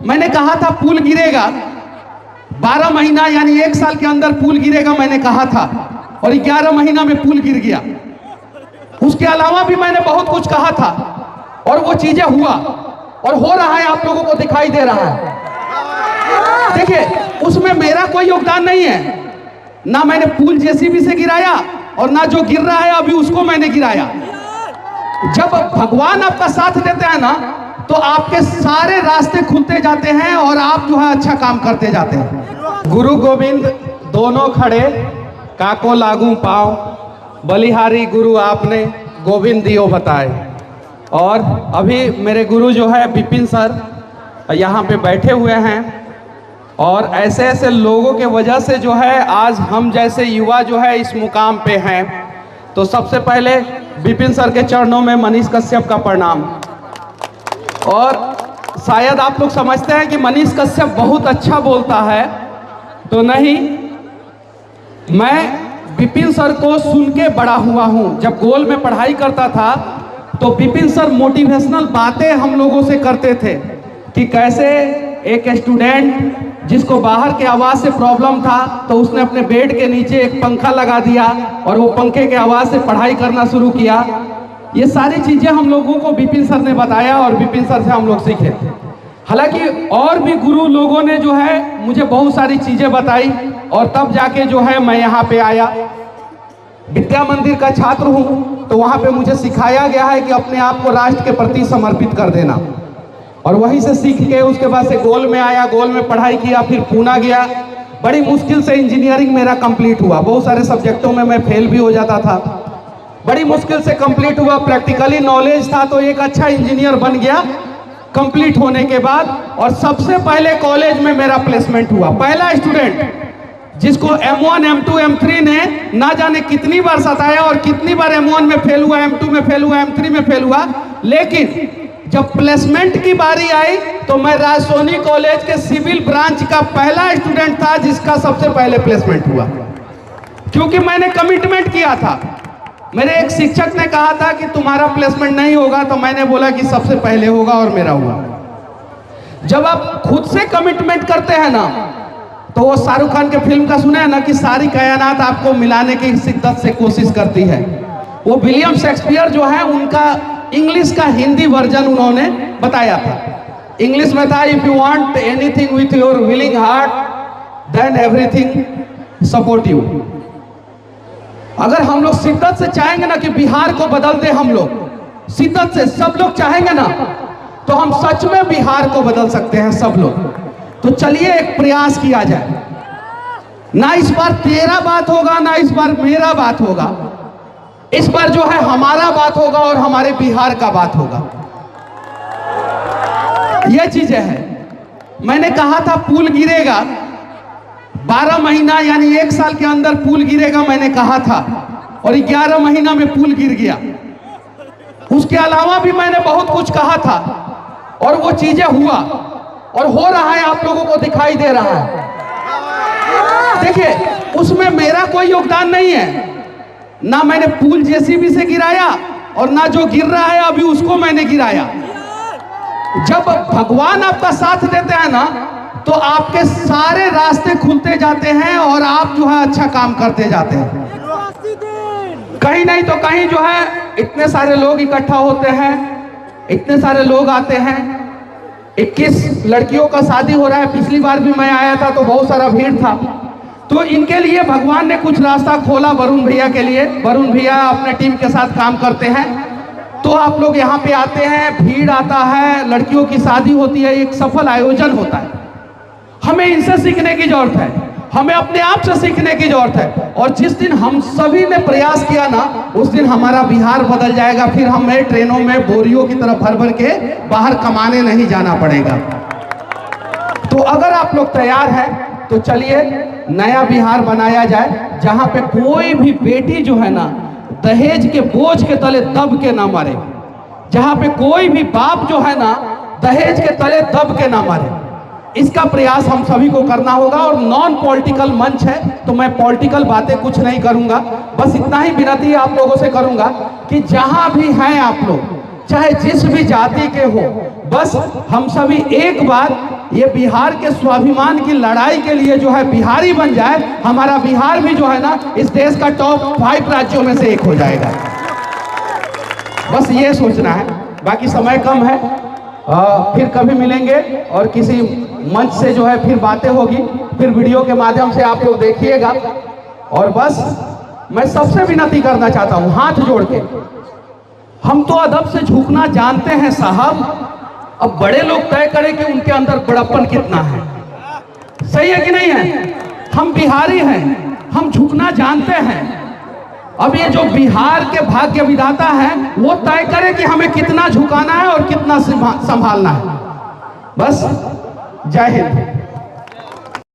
मैंने कहा था पुल गिरेगा, 12 महीना यानी 1 साल के अंदर पुल गिरेगा मैंने कहा था, और 11 महीना में पुल गिर गया। उसके अलावा भी मैंने बहुत कुछ कहा था और वो चीजें हुआ और हो रहा है, आप लोगों को दिखाई दे रहा है। देखिए, उसमें मेरा कोई योगदान नहीं है, ना मैंने पुल जेसीबी से गिराया और ना जो गिर रहा है अभी उसको मैंने गिराया। जब भगवान आपका साथ देते हैं ना, तो आपके सारे रास्ते खुलते जाते हैं और आप जो है अच्छा काम करते जाते हैं। गुरु गोविंद दोनों खड़े, काको लागू पाओ, बलिहारी गुरु आपने, गोविंद दियो बताए। और अभी मेरे गुरु जो है विपिन सर यहाँ पे बैठे हुए हैं, और ऐसे ऐसे लोगों के वजह से जो है आज हम जैसे युवा जो है इस मुकाम पे हैं। तो सबसे पहले विपिन सर के चरणों में मनीष कश्यप का प्रणाम। और शायद आप लोग समझते हैं कि मनीष कश्यप बहुत अच्छा बोलता है, तो नहीं, मैं विपिन सर को सुन के बड़ा हुआ हूँ। जब गोल में पढ़ाई करता था तो विपिन सर मोटिवेशनल बातें हम लोगों से करते थे कि कैसे एक स्टूडेंट जिसको बाहर के आवाज़ से प्रॉब्लम था, तो उसने अपने बेड के नीचे एक पंखा लगा दिया और वो पंखे के आवाज़ से पढ़ाई करना शुरू किया। ये सारी चीज़ें हम लोगों को विपिन सर ने बताया और विपिन सर से हम लोग सीखे। हालांकि और भी गुरु लोगों ने जो है मुझे बहुत सारी चीज़ें बताई, और तब जाके जो है मैं यहाँ पे आया। विद्या मंदिर का छात्र हूँ, तो वहाँ पे मुझे सिखाया गया है कि अपने आप को राष्ट्र के प्रति समर्पित कर देना, और वहीं से सीख के उसके बाद से गोल में आया, गोल में पढ़ाई किया, फिर पूना गया। बड़ी मुश्किल से इंजीनियरिंग मेरा कंप्लीट हुआ, बहुत सारे सब्जेक्टों में मैं फेल भी हो जाता था, बड़ी मुश्किल से कंप्लीट हुआ। प्रैक्टिकली नॉलेज था तो एक अच्छा इंजीनियर बन गया कंप्लीट होने के बाद। और सबसे पहले कॉलेज में मेरा प्लेसमेंट हुआ, पहला स्टूडेंट जिसको M1 M2 M3 ने ना जाने कितनी बार सताया और कितनी बार M1 में फेल हुआ, M2 में फेल हुआ, M3 में फेल हुआ। लेकिन जब प्लेसमेंट की बारी आई तो मैं राजसोनी कॉलेज के सिविल ब्रांच का पहला स्टूडेंट था जिसका सबसे पहले प्लेसमेंट हुआ, क्योंकि मैंने कमिटमेंट किया था। मेरे एक शिक्षक ने कहा था कि तुम्हारा प्लेसमेंट नहीं होगा, तो मैंने बोला कि सबसे पहले होगा, और मेरा हुआ। जब आप खुद से कमिटमेंट करते हैं ना, तो वो शाहरुख खान के फिल्म का सुना है ना कि सारी कायनात आपको मिलाने की शिद्दत से कोशिश करती है। वो विलियम शेक्सपियर जो है, उनका इंग्लिश का हिंदी वर्जन उन्होंने बताया था। इंग्लिश में था, if you want anything with your willing heart then everything support you. अगर हम लोग शिद्दत से चाहेंगे ना कि बिहार को बदल दे, हम लोग शिद्दत से सब लोग चाहेंगे ना, तो हम सच में बिहार को बदल सकते हैं सब लोग। तो चलिए एक प्रयास किया जाए। ना इस बार तेरा बात होगा, ना इस बार मेरा बात होगा, इस बार जो है हमारा बात होगा और हमारे बिहार का बात होगा। ये चीजें हैं। मैंने कहा था पुल गिरेगा, 12 महीना यानी 1 साल के अंदर पुल गिरेगा मैंने कहा था, और 11 महीना में पुल गिर गया। उसके अलावा भी मैंने बहुत कुछ कहा था और वो चीजें हुआ और हो रहा है, आप लोगों को दिखाई दे रहा है। देखिए, उसमें मेरा कोई योगदान नहीं है, ना मैंने पुल जेसीबी से गिराया और ना जो गिर रहा है अभी उसको मैंने गिराया। जब भगवान आपका साथ देते हैं ना, तो आपके सारे रास्ते खुलते जाते हैं और आप जो है अच्छा काम करते जाते हैं। कहीं नहीं तो कहीं जो है इतने सारे लोग इकट्ठा होते हैं, इतने सारे लोग आते हैं। 21 लड़कियों का शादी हो रहा है। पिछली बार भी मैं आया था तो बहुत सारा भीड़ था। तो इनके लिए भगवान ने कुछ रास्ता खोला वरुण भैया के लिए। वरुण भैया अपने टीम के साथ काम करते हैं, तो आप लोग यहाँ पे आते हैं, भीड़ आता है, लड़कियों की शादी होती है, एक सफल आयोजन होता है। हमें इनसे सीखने की जरूरत है, हमें अपने आप से सीखने की जरूरत है। और जिस दिन हम सभी ने प्रयास किया ना, उस दिन हमारा बिहार बदल जाएगा। फिर हमें ट्रेनों में बोरियों की तरफ भर भर के बाहर कमाने नहीं जाना पड़ेगा। तो अगर आप लोग तैयार हैं तो चलिए नया बिहार बनाया जाए, जहां पे कोई भी बेटी जो है ना दहेज के बोझ के तले दब के ना मरे, जहां पे कोई भी बाप जो है ना दहेज के तले दब के ना मरे। इसका प्रयास हम सभी को करना होगा। और नॉन पॉलिटिकल मंच है, तो मैं पॉलिटिकल बातें कुछ नहीं करूंगा। बस इतना ही विनती आप लोगों से करूंगा कि जहां भी हैं आप लोग, चाहे जिस भी जाति के हो, बस हम सभी एक बार ये बिहार के स्वाभिमान की लड़ाई के लिए जो है बिहारी बन जाए, हमारा बिहार भी जो है ना इस देश का टॉप 5 राज्यों में से एक हो जाएगा। बस ये सोचना है, बाकी समय कम है। फिर कभी मिलेंगे और किसी मंच से जो है फिर बातें होगी, फिर वीडियो के माध्यम से आप लोग देखिएगा। और बस मैं सबसे विनती करना चाहता हूं हाथ जोड़ के, हम तो अदब से झुकना जानते हैं साहब, अब बड़े लोग तय करें कि उनके अंदर बड़प्पन कितना है। सही है कि नहीं है? हम बिहारी हैं, हम झुकना जानते हैं। अब ये जो बिहार के भाग्य विधाता हैं वो तय करे कि हमें कितना झुकाना है और कितना संभालना है। बस जय हिंद।